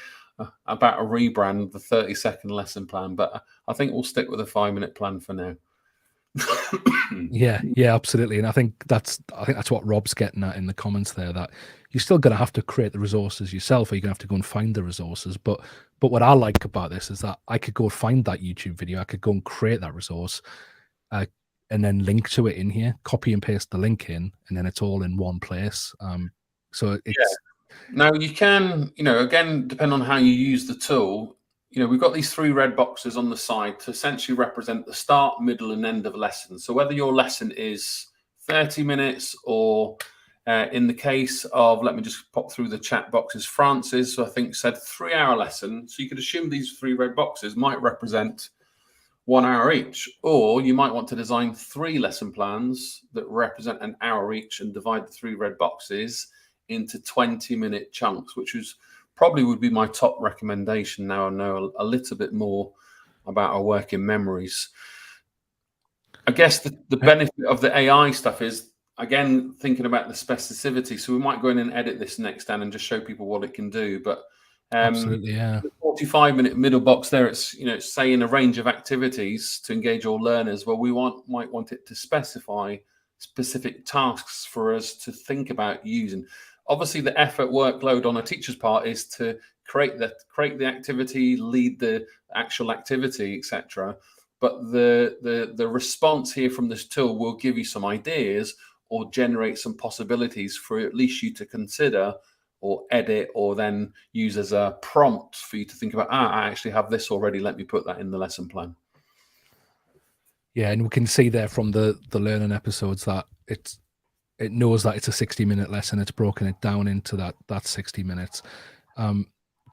about a rebrand, the 30-second lesson plan, but I think we'll stick with a 5-minute plan for now. yeah, absolutely. And I think that's what Rob's getting at in the comments there, that you're still going to have to create the resources yourself, or you're going to have to go and find the resources. But what I like about this is that I could go find that YouTube video, I could go and create that resource, and then link to it in here, copy and paste the link in, and then it's all in one place. So it's now you can, you know, again, depending on how you use the tool, you know, we've got these 3 red boxes on the side to essentially represent the start, middle, and end of a lesson. So whether your lesson is 30 minutes or in the case of, let me just pop through the chat boxes, Francis, I think, said 3-hour lesson. So you could assume these 3 red boxes might represent 1 hour each, or you might want to design 3 lesson plans that represent an hour each and divide the 3 red boxes into 20-minute chunks, which is probably would be my top recommendation. Now I know a little bit more about our working memories. I guess the benefit of the AI stuff is, again, thinking about the specificity. So we might go in and edit this next, Dan, and just show people what it can do. But absolutely, yeah. The 45-minute middle box there, it's, you know, it's saying a range of activities to engage all learners. Well, we might want it to specify specific tasks for us to think about using. Obviously, the effort workload on a teacher's part is to create the activity, lead the actual activity, etc. But the response here from this tool will give you some ideas or generate some possibilities for at least you to consider or edit, or then use as a prompt for you to think about, I actually have this already, let me put that in the lesson plan. Yeah, and we can see there from the learning episodes that it knows that it's a 60-minute lesson. It's broken it down into that 60 minutes.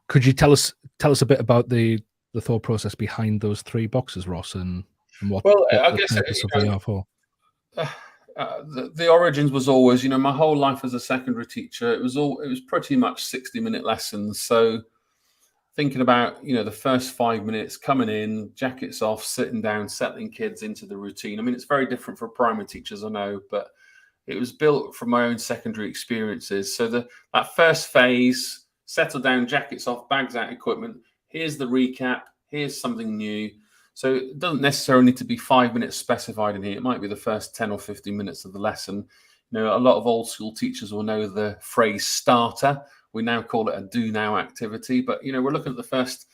Could you tell us a bit about the thought process behind those 3 boxes, Ross, and what I the guess purpose of they are for? The origins was always, you know, my whole life as a secondary teacher, it was pretty much 60-minute lessons. So thinking about, you know, the first 5 minutes, coming in, jackets off, sitting down, settling kids into the routine. I mean, it's very different for primary teachers, I know, but it was built from my own secondary experiences. So that first phase, settle down, jackets off, bags out, equipment. Here's the recap. Here's something new. So it doesn't necessarily need to be 5 minutes specified in here. It might be the first 10 or 15 minutes of the lesson. You know, a lot of old school teachers will know the phrase starter. We now call it a do now activity. But, you know, we're looking at the first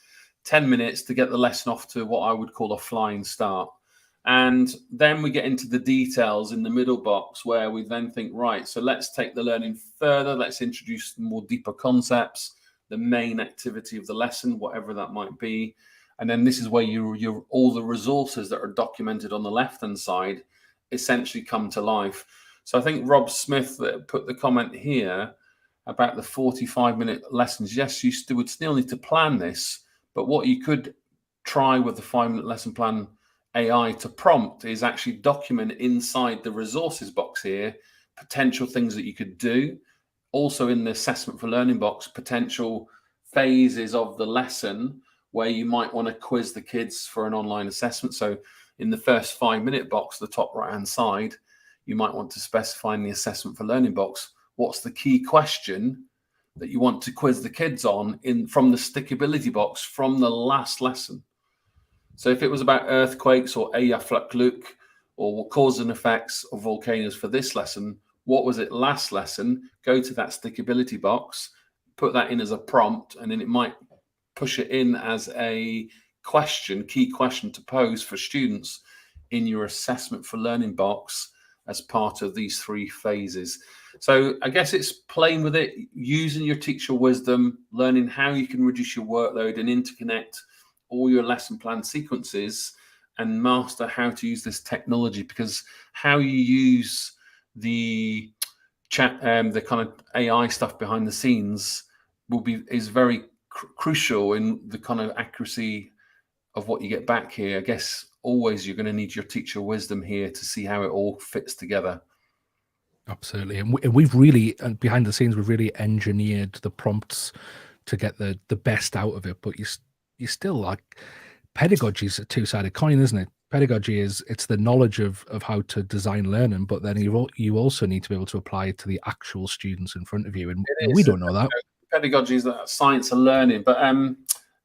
10 minutes to get the lesson off to what I would call a flying start. And then we get into the details in the middle box, where we then think, right, so let's take the learning further. Let's introduce more deeper concepts, the main activity of the lesson, whatever that might be. And then this is where you all the resources that are documented on the left-hand side essentially come to life. So I think Rob Smith put the comment here about the 45-minute lessons. Yes, you would still need to plan this, but what you could try with the 5-minute lesson plan AI to prompt is actually document inside the resources box here potential things that you could do. Also in the assessment for learning box, potential phases of the lesson where you might want to quiz the kids for an online assessment. So in the first 5-minute box, the top right-hand side, you might want to specify in the assessment for learning box, what's the key question that you want to quiz the kids on from the stickability box from the last lesson. So if it was about earthquakes or Eyjafjallajökull or cause and effects of volcanoes for this lesson, what was it last lesson? Go to that stickability box, put that in as a prompt, and then it might push it in as a question, key question to pose for students in your assessment for learning box as part of these 3 phases. So I guess it's playing with it, using your teacher wisdom, learning how you can reduce your workload and interconnect all your lesson plan sequences, and master how to use this technology, because how you use the chat, the kind of AI stuff behind the scenes is very crucial in the kind of accuracy of what you get back here. I guess always you're going to need your teacher wisdom here to see how it all fits together. Absolutely. And we've really, and behind the scenes, we've really engineered the prompts to get the best out of it. But you still, like, pedagogy is a two-sided coin, isn't it? Pedagogy it's the knowledge of how to design learning, but then you also need to be able to apply it to the actual students in front of you. And we don't know that. Pedagogy is the science of learning, but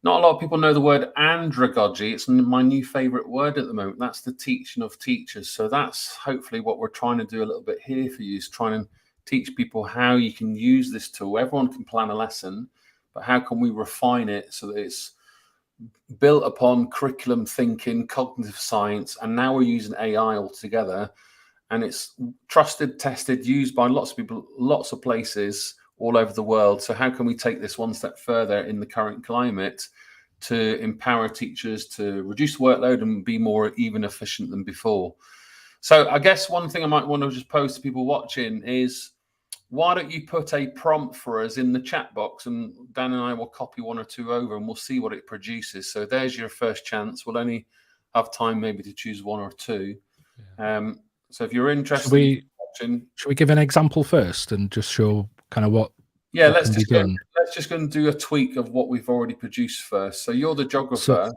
not a lot of people know the word andragogy. It's my new favorite word at the moment. That's the teaching of teachers. So that's hopefully what we're trying to do a little bit here for you, is trying to teach people how you can use this tool. Everyone can plan a lesson, but how can we refine it so that it's built upon curriculum thinking, cognitive science, and now we're using AI altogether, and it's trusted, tested, used by lots of people, lots of places all over the world. So how can we take this one step further in the current climate to empower teachers to reduce workload and be more even efficient than before? So I guess one thing I might want to just pose to people watching is, why don't you put a prompt for us in the chat box, and Dan and I will copy 1 or 2 over and we'll see what it produces. So there's your first chance. We'll only have time maybe to choose 1 or 2. So if you're interested, should we give an example first and just show kind of what let's just go and do a tweak of what we've already produced first. So you're the geographer.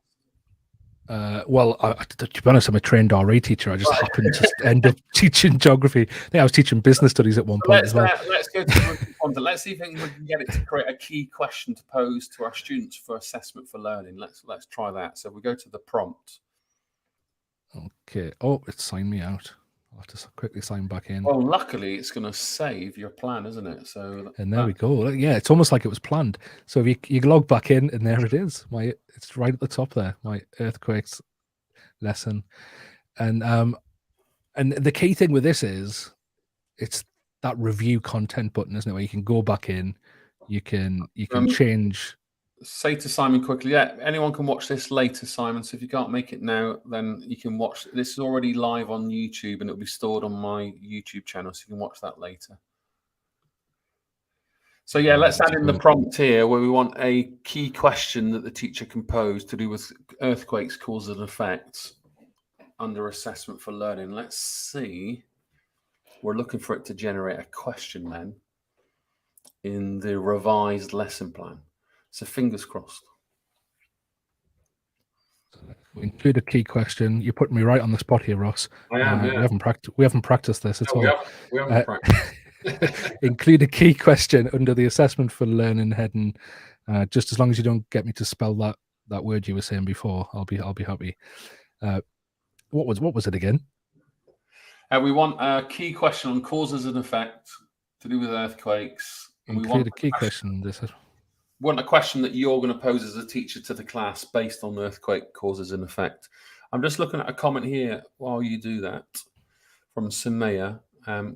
Well, to be honest, I'm a trained RE teacher. I just happened to end up teaching geography. I think I was teaching business studies at one point as well. Let's go to the let's see if we can get it to create a key question to pose to our students for assessment for learning. Let's try that. So we go to the prompt. Okay. Oh, it's signed me out. I'll have to quickly sign back in. Well, luckily, it's going to save your plan, isn't it? So and there we go. Yeah, it's almost like it was planned. So if you log back in, and there it is. It's right at the top there. My earthquakes lesson, and the key thing with this is it's that review content button, isn't it? Where you can go back in, you can change. Say to Simon quickly, yeah, anyone can watch this later, Simon. So if you can't make it now, then you can watch. This is already live on YouTube, and it'll be stored on my YouTube channel, so you can watch that later. So yeah, let's add in the prompt here, where we want a key question that the teacher can pose to do with earthquakes, causes and effects under assessment for learning. Let's see. We're looking for it to generate a question then in the revised lesson plan. So fingers crossed. We include a key question. You're putting me right on the spot here, Ross. I am. Yeah. We haven't practiced this at all. We haven't practiced. Include a key question under the assessment for learning heading. Just as long as you don't get me to spell that word you were saying before, I'll be happy. What was it again? We want a key question on causes and effects to do with earthquakes. Include a key question. We want a question that you're going to pose as a teacher to the class based on earthquake causes and effect. I'm just looking at a comment here while you do that from Simea.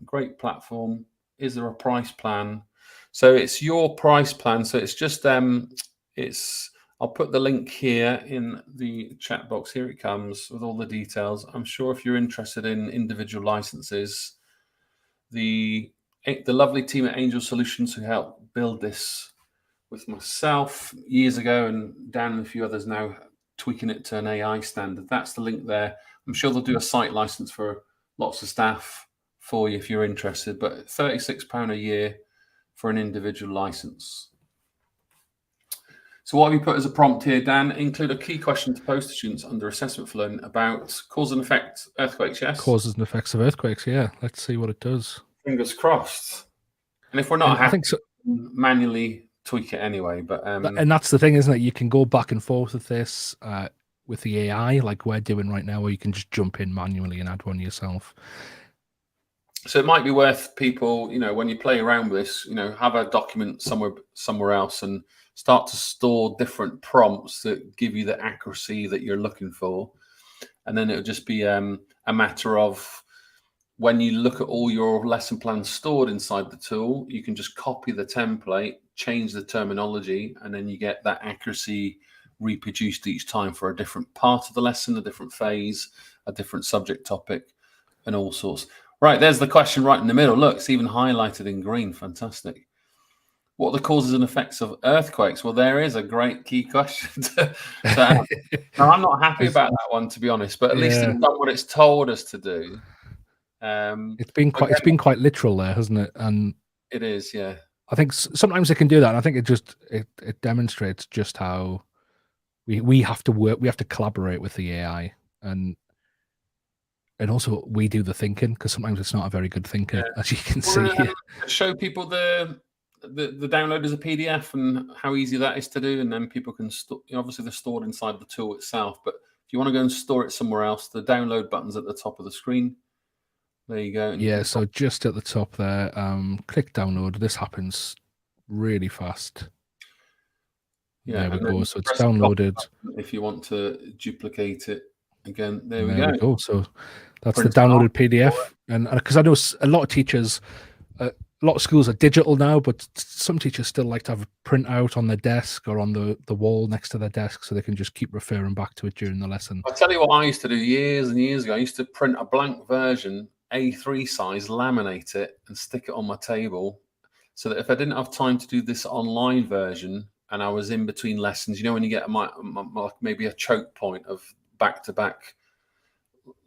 Great platform. Is there a price plan? So it's your price plan. So it's just I'll put the link here in the chat box. Here it comes with all the details. I'm sure if you're interested in individual licenses, the lovely team at Angel Solutions who helped build this with myself years ago, and Dan and a few others now tweaking it to an AI standard. That's the link there. I'm sure they'll do a site license for lots of staff for you if you're interested, but £36 a year for an individual license. So what have you put as a prompt here, Dan? Include a key question to pose to students under assessment for learning about cause and effect earthquakes, yes? Causes and effects of earthquakes, yeah. Let's see what it does. Fingers crossed. And if we're not happy, I think so. Manually tweak it anyway, but and that's the thing, isn't it? You can go back and forth with this with the AI like we're doing right now, or you can just jump in manually and add one yourself. So it might be worth people, when you play around with this, have a document somewhere else and start to store different prompts that give you the accuracy that you're looking for, and then it'll just be a matter of when you look at all your lesson plans stored inside the tool, you can just copy the template, change the terminology, and then you get that accuracy reproduced each time for a different part of the lesson, a different phase, a different subject topic, and all sorts. Right, there's the question right in the middle. Look, it's even highlighted in green. Fantastic. What are the causes and effects of earthquakes? Well, there is a great key question to answer. Now, I'm not happy about that one, to be honest, but at least it's done what it's told us to do. It's been quite literal there, hasn't it? And it is, yeah. I think sometimes it can do that. And I think it demonstrates just how we have to work. We have to collaborate with the AI, and also we do the thinking, because sometimes it's not a very good thinker, as you can see here. Show people the download as a PDF and how easy that is to do, and then people can obviously they're stored inside the tool itself, but if you want to go and store it somewhere else, the download button's at the top of the screen. There you go. And yeah, so just at the top there, click download. This happens really fast. Yeah, there we go. So it's downloaded. If you want to duplicate it again, there we go. So that's the downloaded PDF. And because I know a lot of teachers, a lot of schools are digital now, but some teachers still like to have a printout on their desk or on the wall next to their desk, so they can just keep referring back to it during the lesson. I'll tell you what I used to do years and years ago. I used to print a blank version, A3 size, laminate it and stick it on my table, so that if I didn't have time to do this online version and I was in between lessons, you know, when you get maybe a choke point of back-to-back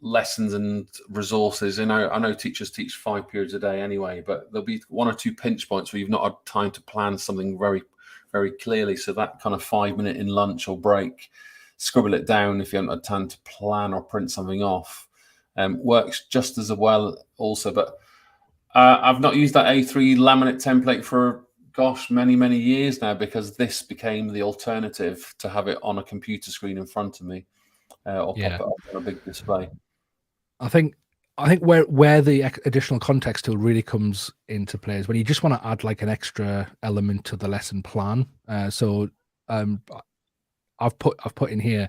lessons and resources. You know, I know teachers teach 5 periods a day anyway, but there'll be 1 or 2 pinch points where you've not had time to plan something very, very clearly. So that kind of 5-minute in lunch or break, scribble it down if you haven't had time to plan or print something off. Works just as well also. But I've not used that A3 laminate template for, gosh, many years now, because this became the alternative to have it on a computer screen in front of me, or pop it up on a big display. I think where the additional context tool really comes into play is when you just want to add like an extra element to the lesson plan. So I've put in here,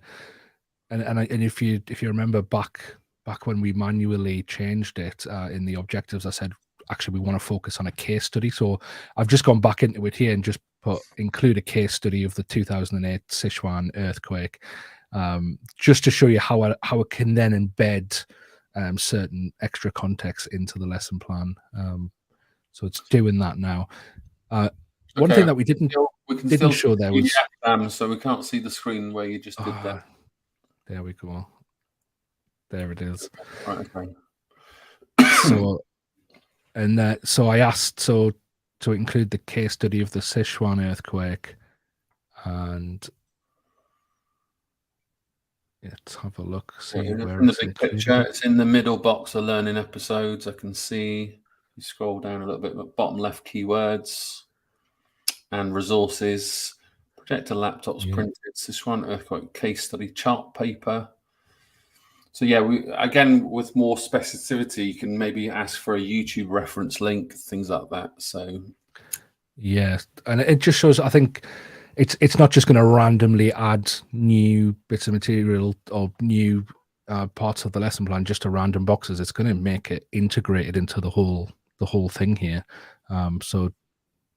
and if you remember back when we manually changed it in the objectives, I said actually we want to focus on a case study. So I've just gone back into it here and just include a case study of the 2008 Sichuan earthquake, just to show you how it can then embed certain extra context into the lesson plan. So it's doing that now. One thing that we didn't show there was so we can't see the screen where you just did that. There we go. There it is. Right, okay. So I asked to include the case study of the Sichuan earthquake, and let's have a look. See where in the big picture. It's in the middle box of learning episodes. I can see. You scroll down a little bit, but bottom left, keywords and resources. Projector laptops printed. Sichuan earthquake case study chart paper. So yeah, again with more specificity, you can maybe ask for a YouTube reference link, things like that. So yeah, and it just shows. I think it's not just going to randomly add new bits of material or new parts of the lesson plan just to random boxes. It's going to make it integrated into the whole thing here. So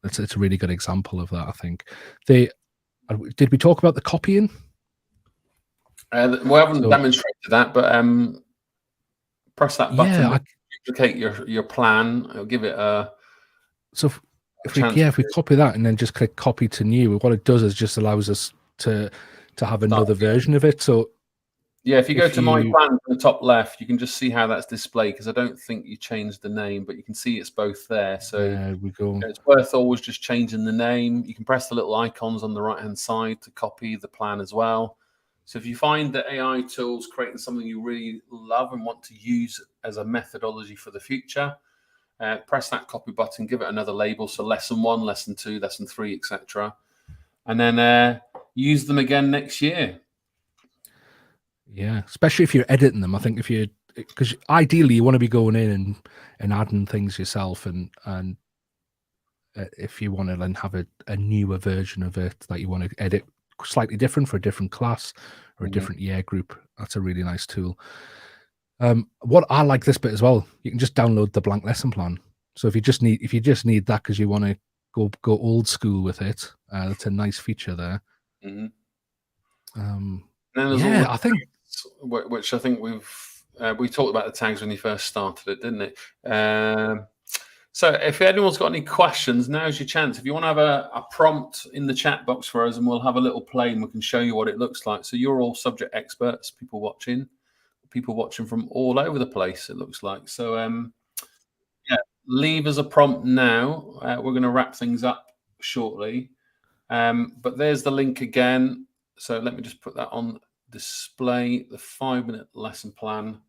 it's a really good example of that. I think did we talk about the copying? We haven't demonstrated that, but press that button. Yeah, duplicate your plan. It'll give it a. So if we copy that and then just click copy to new, what it does is just allows us to have another version of it. So yeah, if you go to my plan in the top left, you can just see how that's displayed, because I don't think you changed the name, but you can see it's both there. So there we go. It's worth always just changing the name. You can press the little icons on the right hand side to copy the plan as well. So if you find that AI tools creating something you really love and want to use as a methodology for the future, press that copy button, give it another label. So lesson 1, lesson 2, lesson 3, etc. And then use them again next year. Yeah, especially if you're editing them. I think because ideally you want to be going in and adding things yourself, and if you want to then have a newer version of it that you want to edit slightly different for a different class or a different year group, that's a really nice tool. What I like this bit as well, you can just download the blank lesson plan. So if you just need that because you want to go old school with it, that's a nice feature there. Mm-hmm. And then there's all yeah, the I think tags, which I think we talked about the tags when you first started it, didn't it? So if anyone's got any questions, now's your chance. If you want to have a prompt in the chat box for us, and we'll have a little play and we can show you what it looks like. So you're all subject experts, people watching from all over the place, it looks like. So yeah, leave us a prompt now. We're going to wrap things up shortly. But there's the link again. So let me just put that on display, the 5-minute lesson plan.co.uk.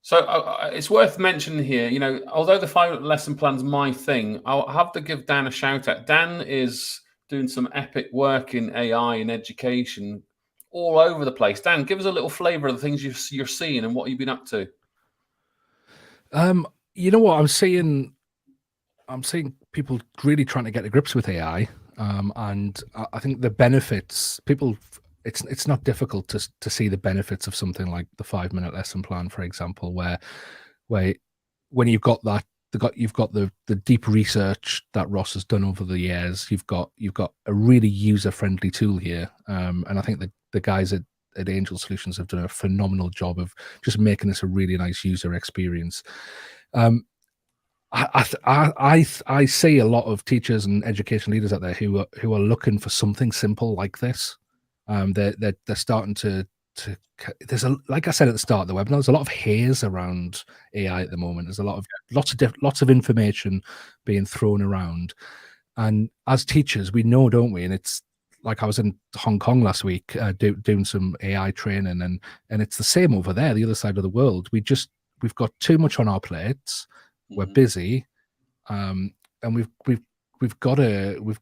So it's worth mentioning here, although the 5-minute lesson plan's my thing, I'll have to give Dan a shout out. Dan is doing some epic work in AI and education all over the place. Dan, give us a little flavor of the things you're seeing and what you've been up to. you know what I'm seeing people really trying to get to grips with AI, and I think the benefits it's not difficult to see the benefits of something like the 5-minute lesson plan, for example, where when you've got the deep research that Ross has done over the years, you've got a really user-friendly tool here, and I think the guys at Angel Solutions have done a phenomenal job of just making this a really nice user experience. I see a lot of teachers and education leaders out there who are looking for something simple like this. They're starting to there's like I said at the start of the webinar, there's a lot of haze around AI at the moment. There's lots of information being thrown around, and as teachers, we know, don't we? And it's like I was in Hong Kong last week doing some AI training, and it's the same over there, the other side of the world. We've got too much on our plates. We're busy, and we've got to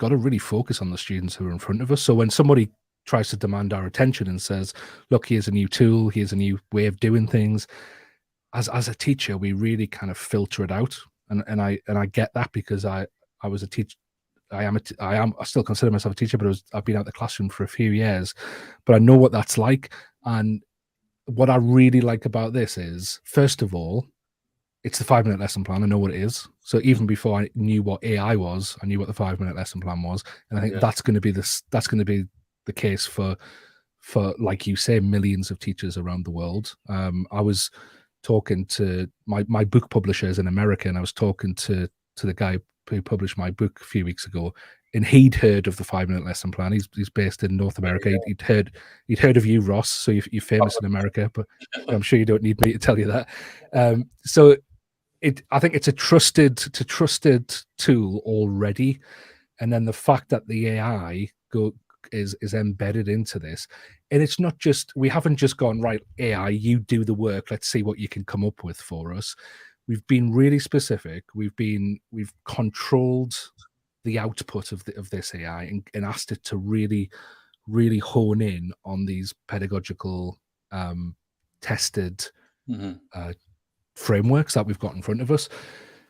really focus on the students who are in front of us. So when somebody tries to demand our attention and says, "Look, here's a new tool, here's a new way of doing things," as a teacher, we really kind of filter it out. And I get that, because I was a teacher. I still consider myself a teacher, but I've been out of the classroom for a few years, but I know what that's like. And what I really like about this is, first of all, it's the 5-minute lesson plan. I know what it is. So even before I knew what AI was, I knew what the 5-minute lesson plan was. And I think that's going to be the case for, like you say, millions of teachers around the world. I was talking to my book publishers in America, and I was talking to the guy who published my book a few weeks ago, and he'd heard of the 5-minute lesson plan. He's based in North America. He'd heard of you, Ross. So you're famous in America, but I'm sure you don't need me to tell you that. So I think it's a trusted tool already, and then the fact that the AI is embedded into this, and it's not just, we haven't just gone, right, AI, you do the work, let's see what you can come up with for us. We've been really specific. We've controlled the output of this AI and asked it to really, really hone in on these pedagogical tested frameworks that we've got in front of us.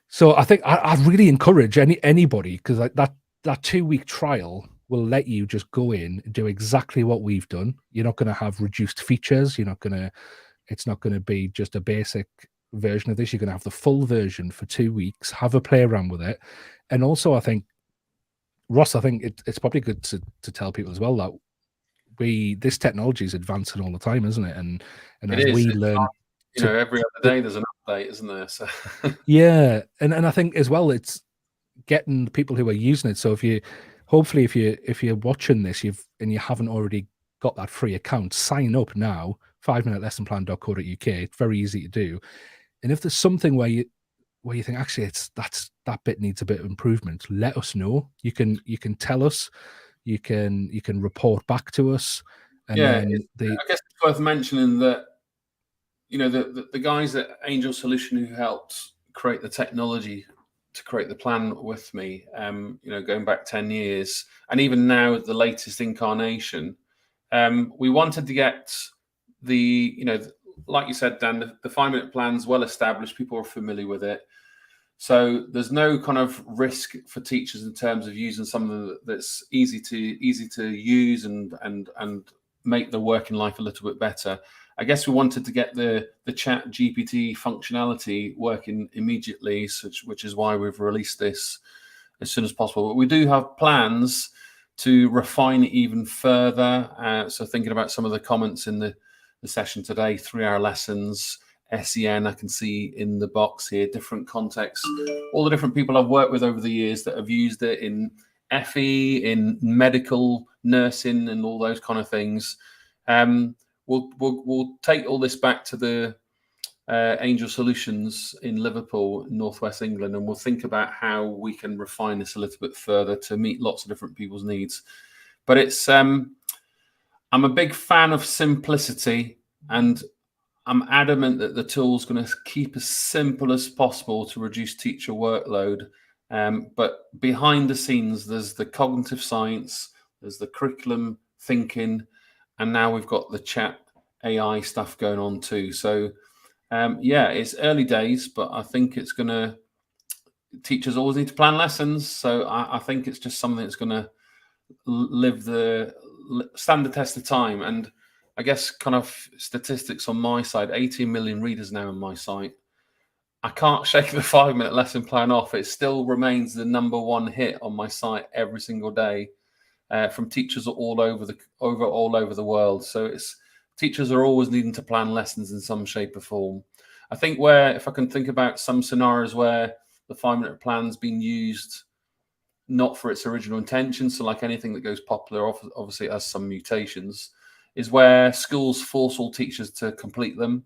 So I think I really encourage anybody, because that 2-week trial will let you just go in and do exactly what we've done. You're not going to have reduced features. It's not going to be just a basic version of this. You're going to have the full version for 2 weeks, have a play around with it. And also, I think, Ross, it's probably good to tell people as well that this technology is advancing all the time, isn't it? And as we learn, every other day there's an update, isn't there? So yeah, and I think as well, it's getting the people who are using it. So if you're watching this, and you haven't already got that free account, sign up now. 5-minute-lessonplan.co.uk. It's very easy to do. And if there's something where you think, actually, that bit needs a bit of improvement, let us know. You can tell us. You can report back to us. And then I guess it's worth mentioning that the guys at Angel Solution who helped create the technology to create the plan with me, going back 10 years, and even now the latest incarnation, we wanted to get like you said, Dan, the 5-minute plan's well established. People are familiar with it. So there's no kind of risk for teachers in terms of using something that's easy to use and make the working life a little bit better. I guess we wanted to get the ChatGPT functionality working immediately, which is why we've released this as soon as possible. But we do have plans to refine it even further. So thinking about some of the comments in the session today, 3-hour lessons, SEN, I can see in the box here, different contexts, all the different people I've worked with over the years that have used it in FE, in medical, nursing, and all those kind of things. We'll take all this back to the Angel Solutions in Liverpool, Northwest England, and we'll think about how we can refine this a little bit further to meet lots of different people's needs. But it's I'm a big fan of simplicity, and I'm adamant that the tool is going to keep as simple as possible to reduce teacher workload. But behind the scenes, there's the cognitive science, there's the curriculum thinking, and now we've got the chat AI stuff going on too. So yeah, it's early days, but I think it's going to, teachers always need to plan lessons. So I think it's just something that's going to stand the test of time. And I guess kind of statistics on my side, 18 million readers now on my site. I can't shake the 5-minute lesson plan off. It still remains the #1 hit on my site every single day from teachers all over the world. So it's, teachers are always needing to plan lessons in some shape or form. I think if I can think about some scenarios where the 5-minute plan's been used not for its original intention, so like anything that goes popular, obviously it has some mutations, is where schools force all teachers to complete them,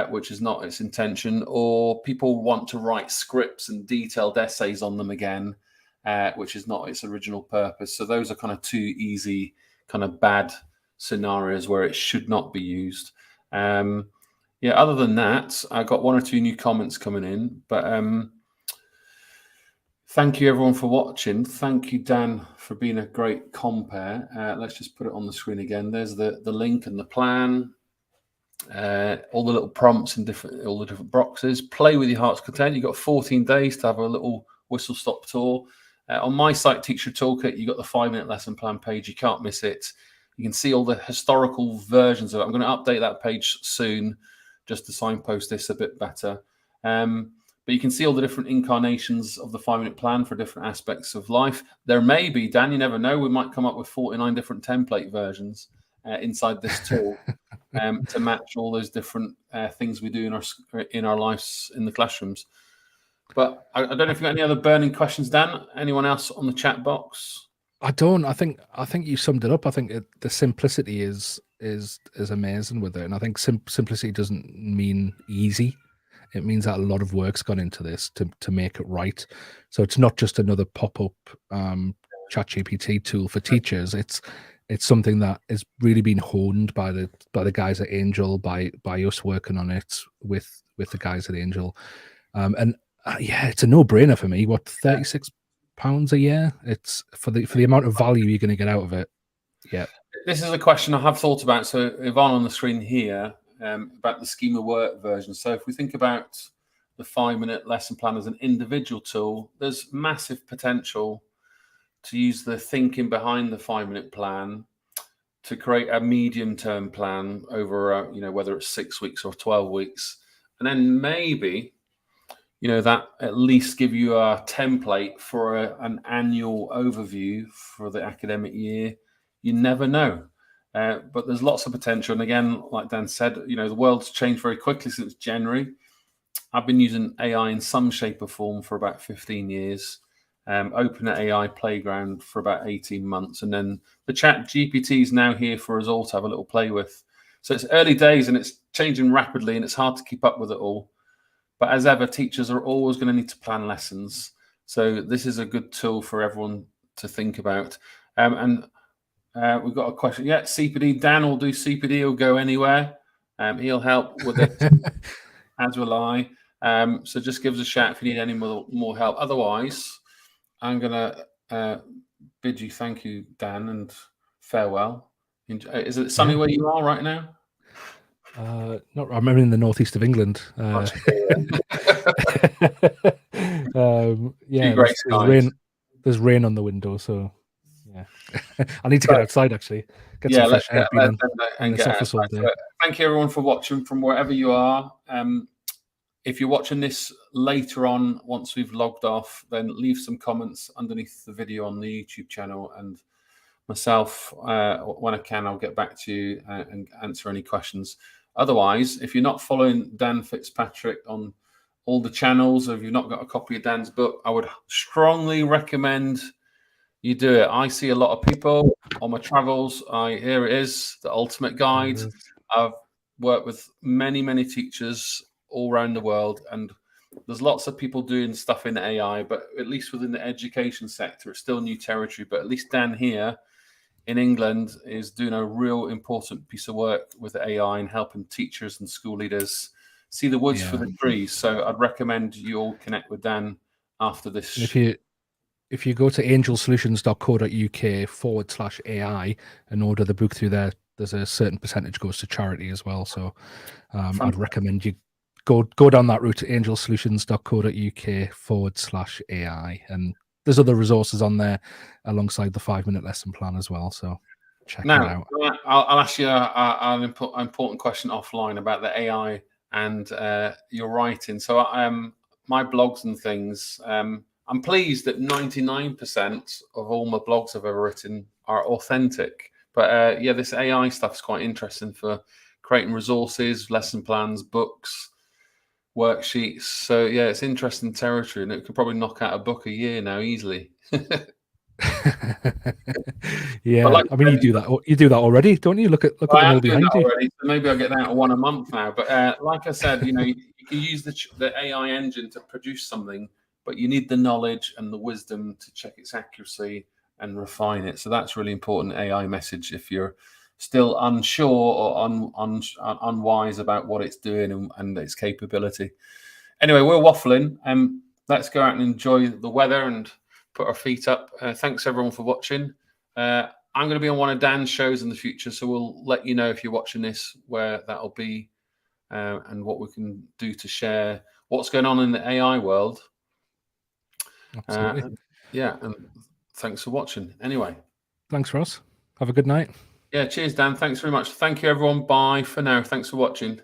which is not its intention, or people want to write scripts and detailed essays on them again, which is not its original purpose. So those are kind of two easy, kind of bad scenarios where it should not be used. Yeah, other than that, I got 1 or 2 new comments coming in, but thank you everyone for watching. Thank you, Dan, for being a great compare. Let's just put it on the screen again. There's the link and the plan, all the little prompts and all the different boxes. Play with your heart's content. You've got 14 days to have a little whistle-stop tour. On my site, Teacher Toolkit, you've got the 5-minute lesson plan page. You can't miss it. You can see all the historical versions of it. I'm going to update that page soon just to signpost this a bit better. But you can see all the different incarnations of the 5-minute plan for different aspects of life. There may be, Dan, you never know, we might come up with 49 different template versions inside this tool to match all those different things we do in our lives in the classrooms. But I don't know if you've got any other burning questions, Dan. Anyone else on the chat box? I don't. I think you summed it up. I think the simplicity is amazing with it, and I think simplicity doesn't mean easy. It means that a lot of work's gone into this to make it right. So it's not just another pop-up ChatGPT tool for teachers. It's something that is really being honed by the guys at Angel, by us working on it with the guys at Angel, and yeah, it's a no-brainer for me. What, £36 a year? It's for the amount of value you're going to get out of it. Yeah, this is a question I have thought about. So Yvonne on the screen here. About the schema work version. So if we think about the 5-minute lesson plan as an individual tool, there's massive potential to use the thinking behind the 5-minute plan to create a medium-term plan over, whether it's 6 weeks or 12 weeks, and then maybe, that at least give you a template for an annual overview for the academic year. You never know. But there's lots of potential. And again, like Dan said, the world's changed very quickly since January. I've been using AI in some shape or form for about 15 years. Open AI Playground for about 18 months. And then the ChatGPT is now here for us all to have a little play with. So it's early days and it's changing rapidly and it's hard to keep up with it all. But as ever, teachers are always going to need to plan lessons. So this is a good tool for everyone to think about. We've got a question. Yeah, CPD. Dan will do CPD. He'll go anywhere. He'll help with it, as will I. So just give us a shout if you need any more help. Otherwise, I'm going to bid you thank you, Dan, and farewell. Is it sunny where you are right now? Not. I'm in the northeast of England. Yeah, there's rain on the window, so. Yeah. I need to get outside actually. Get some fresh air. Been in this office all day. Thank you everyone for watching from wherever you are. If you're watching this later on, once we've logged off, then leave some comments underneath the video on the YouTube channel, and myself, when I can, I'll get back to you and answer any questions. Otherwise, if you're not following Dan Fitzpatrick on all the channels, or if you've not got a copy of Dan's book, I would strongly recommend you do it. I see a lot of people on my travels. Here it is, the ultimate guide. I've worked with many teachers all around the world, and there's lots of people doing stuff in AI, but at least within the education sector, it's still new territory. But at least Dan here in England is doing a real important piece of work with AI and helping teachers and school leaders see the woods for the trees. So I'd recommend you all connect with Dan after this. If you go to angelsolutions.co.uk/AI and order the book through there, there's a certain percentage goes to charity as well. So I'd recommend you go down that route to angelsolutions.co.uk/AI, and there's other resources on there alongside the 5-minute lesson plan as well. So check it out. I'll ask you an important question offline about the AI and your writing. So my blogs and things, I'm pleased that 99% of all my blogs I've ever written are authentic. But yeah, this AI stuff is quite interesting for creating resources, lesson plans, books, worksheets. So yeah, it's interesting territory, and it could probably knock out a book a year now easily. Yeah, I mean, you do that already, don't you? Look at the wall behind you. Already, so maybe I'll get that one a month now. But like I said, you can use the AI engine to produce something, but you need the knowledge and the wisdom to check its accuracy and refine it. So that's really important AI message if you're still unsure or unwise about what it's doing and its capability. Anyway, we're waffling. Let's go out and enjoy the weather and put our feet up. Thanks everyone for watching. I'm going to be on one of Dan's shows in the future, so we'll let you know if you're watching this where that'll be and what we can do to share what's going on in the AI world. Absolutely. Yeah, and thanks for watching. Anyway, thanks, Ross. Have a good night. Yeah, cheers, Dan. Thanks very much. Thank you, everyone. Bye for now. Thanks for watching.